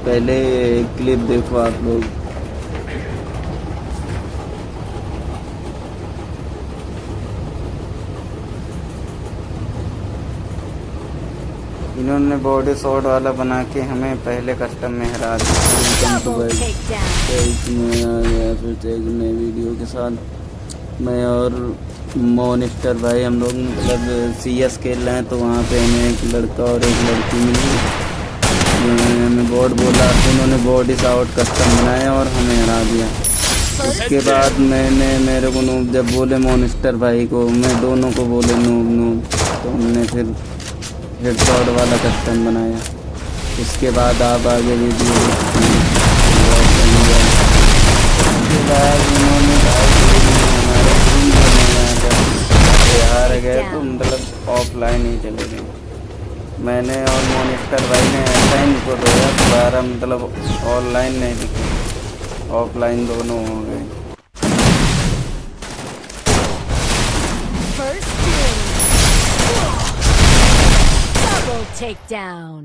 पहले क्लिप देखो आप लोग। इन्होंने बॉडी शॉट वाला बना के हमें पहले कस्टम में हरा दिया। इसमें आ गया फिर एक नए वीडियो के साथ। मैं और मोनिस्टर भाई हम लोग मतलब CS खेल रहे हैं, तो वहाँ पे हमें एक लड़का और एक लड़की मिली। हमें बोर्ड बोला, उन्होंने बॉडी शॉट कस्टम बनाया और हमें हरा दिया। उसके बाद मेरे को नूब जब बोले मोनिस्टर भाई को, मैं दोनों को बोले नूब नूब, तो हमने फिर हेडशॉट वाला कस्टम बनाया। उसके बाद आप आगे वीडियो उसके बाद उन्होंने हमारे हार गए, तो मतलब ऑफलाइन ही चले गए। मैंने और मोनिस्टर भाई ने ऐसा ही इनको रोया, दोबारा मतलब ऑनलाइन नहीं दिखे, ऑफलाइन दोनों हो गए। Takedown.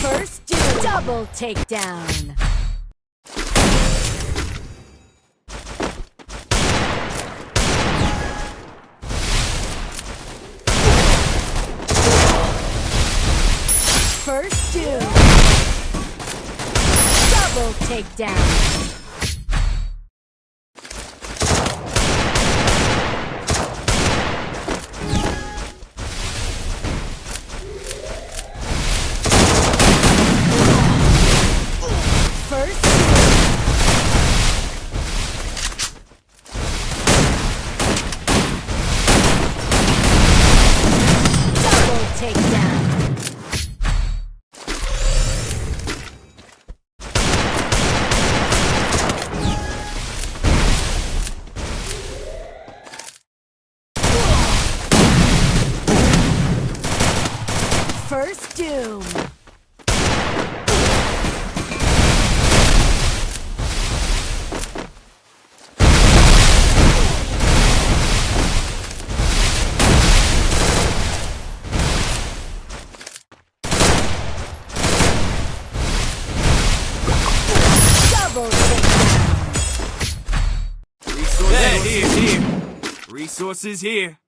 First double takedown. First double takedown. First doom. Double takedown. Resources here. Resources here.